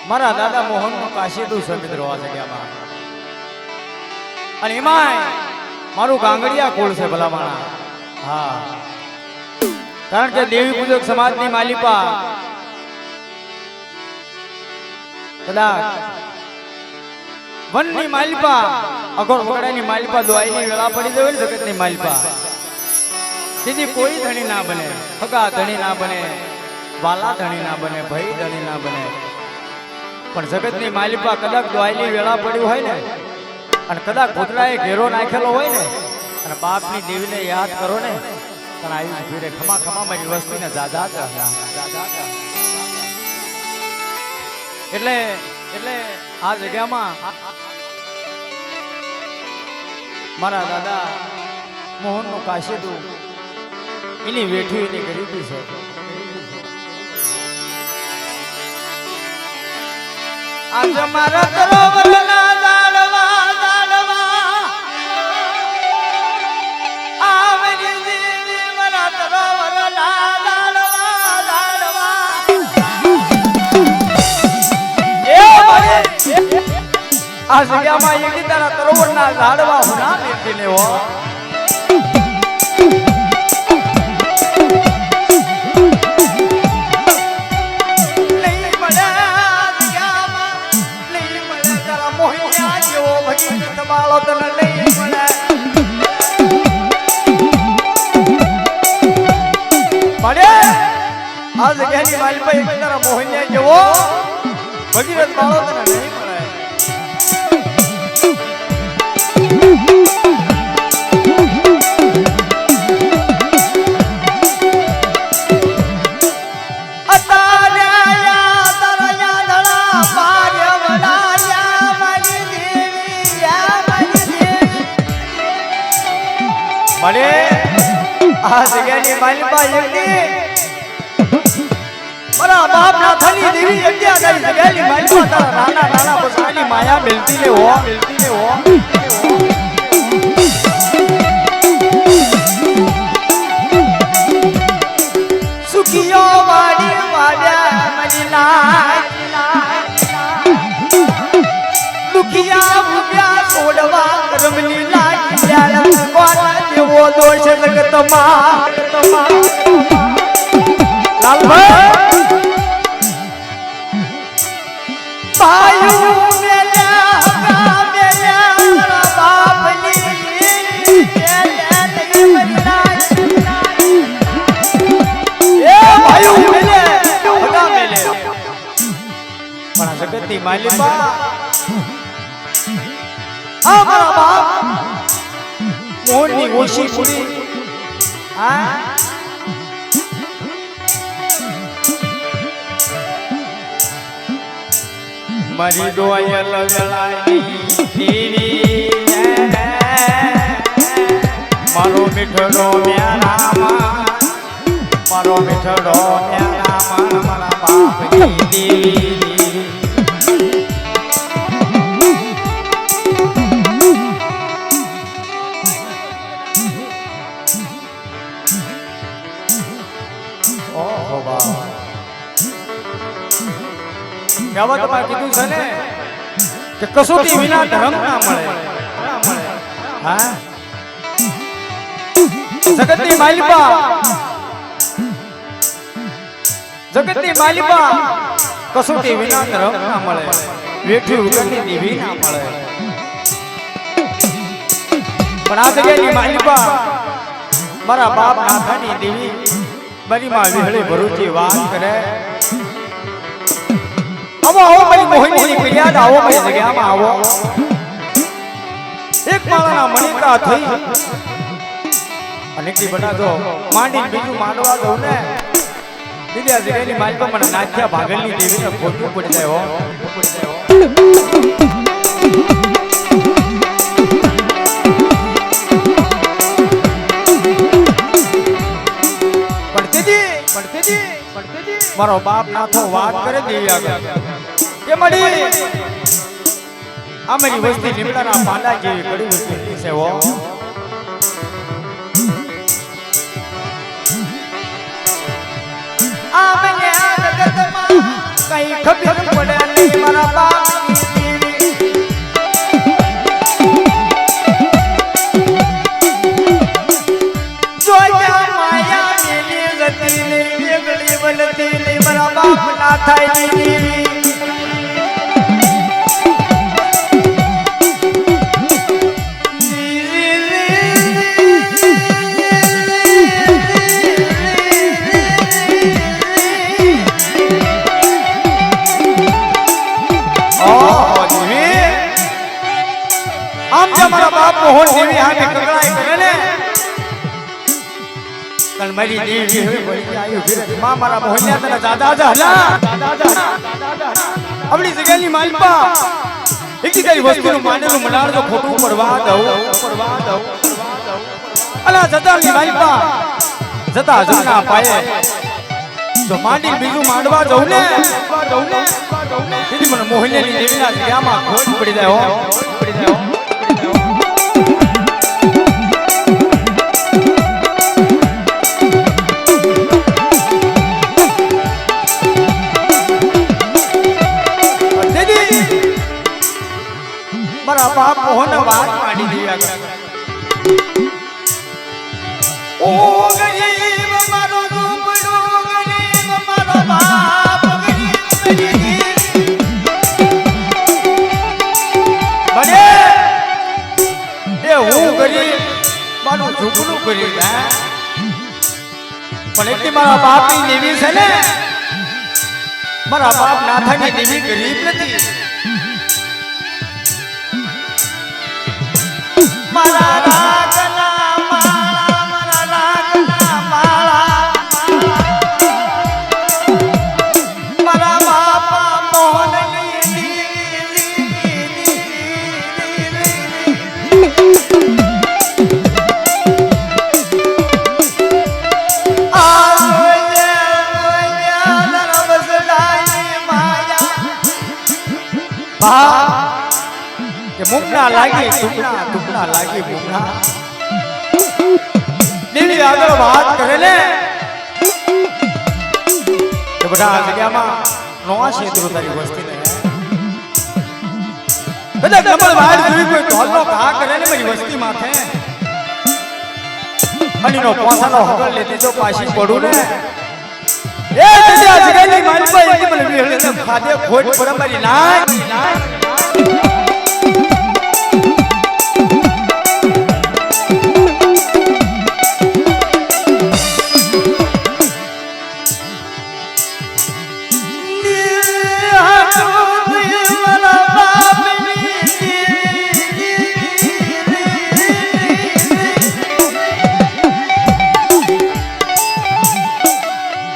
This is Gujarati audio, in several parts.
મારા દાદા મોહન નું કાશીદું છે મિત્રો આ જગ્યામાં. અને એમાંય મારું ગાંગડિયા કુળ છે ભલામણા. હા, કારણ કે દેવી પૂજક સમાજની માલિપા કદાચ વનની માલિપા, અઘોર વગડાની માલિપા, દોઆઈની વેળા પડી જાય ને જગતની માલિપા, તેથી કોઈ ધણી ના બને, હગા ધણી ના બને, વાલા ધણી ના બને, ભાઈ ધણી ના બને. પણ જગતની માલિપા કદાચ દોઆઈની વેળા પડી હોય ને, અને કદાચ ભૂતરાએ ઘેરો નાખેલો હોય ને, અને બાપની દેવીને યાદ કરો ને, પણ આવી ભીડે ખમા ખમા મારી વસ્તીને જાજા એટલે આ જગ્યામાં મારા દાદા મોહનનું કાશીદું એની વેઠી એની ગરીબી છે. આજ મારા સરોવરના ઝાડવા ઝાડવા આવરી દેવી મારા સરોવરના ઝાડવા ઝાડવા એ મારે આ જગ્યામાં એની તારા સરોવરના ઝાડવા હુના લીધીને હો. આ જગ્યાની માલિપા એક તારા મોહનિયા જેવો ભગીરથ બાળો તને નહીં મળે. મળે આ જગ્યાની માલિપા એકની મારા બાપ ના થની દેવી જગ્યા તારી જગ્યાની માલિપા તારા નાના નાના બસવાની માયા મિલતી ને હો. સુખિયો વાડી વાડ્યા મનીના દુખિયા ભૂખ્યા છોડવા કરમની લાગ્યા કોના જેવો દોષ જગતમાં. લાલભાઈ ભાઈઓ મેલ્યા હગા મેલ્યા બાપની પણ જગતની માલિપા આ મારા બાપ મોહનની ઓછી પૂરી મારી દોયલ વેળાની દેવી મારો મીઠડો મ્યારામાં, મારો મીઠડો મ્યારામાં મારા બાપની દેવી. કહેવતમાં કીધું છે ને કે કસોટી વિના ધર્મ ના મળે. હા, જગતની માલિપા કસોટી વિના ધર્મ ના મળે, વેઠી વગરની દેવી ના મળે. પણ આ જગ્યાની માલિપા મારા બાપ નાથાની દેવી બરીમાં વિહળી ભરૂચી વાત કરે. આવો મારી મોહિની ફરિયાદ, આવો મારી જગ્યામાં આવો. એક માળાના મણિકા થઈ અને કી બના દો માંડી બીજું માંડવા દઉં ને બીજા જગ્યાની માલિકા મને નાખ્યા ભાગલની દેવીને ખોટું પડી જાય હો. મારો બાપ નાથો વાત કરે દેવી આગળ કે મળી આ મારી વસ્તી લીમડાના પાંડા જેવી કડી વસ્તી છે હો. આ મને આ જગતમાં કઈ ખબર પડે નહીં. ના થાય દેવી આમ જે મારા બાપ મોહન દેવી હાથે કકડાઈ કરે ને કલ મારી દેવી હવે બોલી આવ્યો ફિર માં મારા મોહનિયા તને દાદા જા હલા આપણી જગ્યાની માલપા એકી કઈ વસ્તુનું માનેલું મનાળ તો ખોટું પડવા દઉં અલા જતાની માલપા જતા જૂના પાયે તો માંડી બીજું માંડવા જઉં ને દીદી મને મોહનિયાની દેવીના જગ્યામાં ખોટ પડી જાય હો મારા બાપ મોહન વાત માંડી દીયા ઓ ગરીબ મારો ઝૂંપડો ગરીબ મારો બાપ ગરીબ બડે એ હું ગરીબ મારું ઝૂંપડું ગરીબ હે પણ એટલી મારા બાપની દેવી છે ને મારા બાપ નાથાની દેવી ગરીબ નથી મારા રાગના માળા મારા રાગના માળા મારા બાપા મોહનની કે મુકના લાગી ટુકડા લાગી મુકના દેવી આગળ વાત કરે ને કે બધા જગ્યામાં નોવા છેતરો તારી વસ્તી ને કદાચ કમળ વાડ જોઈ કોઈ ઢોલનો ઘા કરે ને મારી વસ્તી માથે અનીનો પોસાનો હગલ લેતી જો પાછી પડું ને એ જગ્યા જગ્યાની મારી પર એક મને વેળે ને ખાદે ખોટ પર મારી ના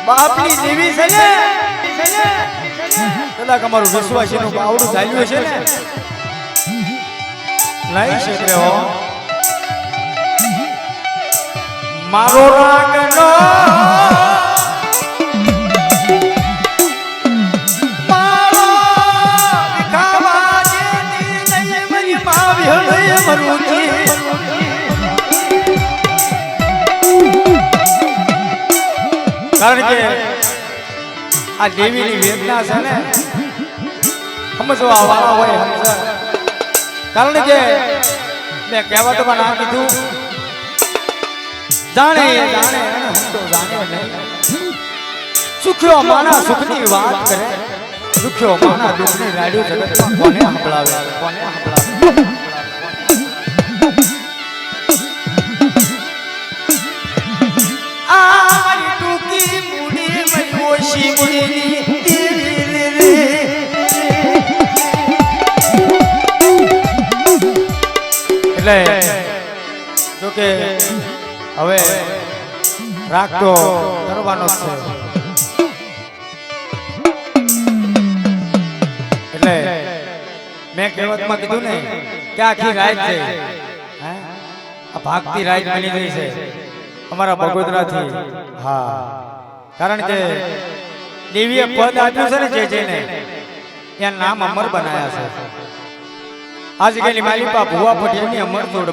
બાપની દેવી છે ને કદાચ અમારું વિશ્વાસીનું બાવડું ચાલ્યું છે ને લઈ શકે હો મારો રાગનો મારો વિખાવા જેની નહીં મારી માવી હળે મરુજી કારણ કે આ દેવીની વેદના છે ને સમજવા વાળા હોય સમજ કારણ કે મેં કહેવતમાં ના કીધું જાણે જાણે હમ તો જાણે નહીં સુખ્યો માના સુખની વાત કરે દુખ્યો માના દુઃખની રાડ્યું જગતમાં કોને સંભળાવે એટલે જો કે હવે રાગ તો કરવાનો જ છે એટલે મેં કહેવતમાં કીધું ને કે આખી રાત છે આ ભાગતી રાત બની ગઈ છે અમારા બગોદરાથી હા કારણ કે દેવીએ પદ આપ્યું છે ને જે જેને ત્યાં નામ અમર બનાયા છે આજ ગયેલી માલિપા ભુવા પટેલની અમર જોડ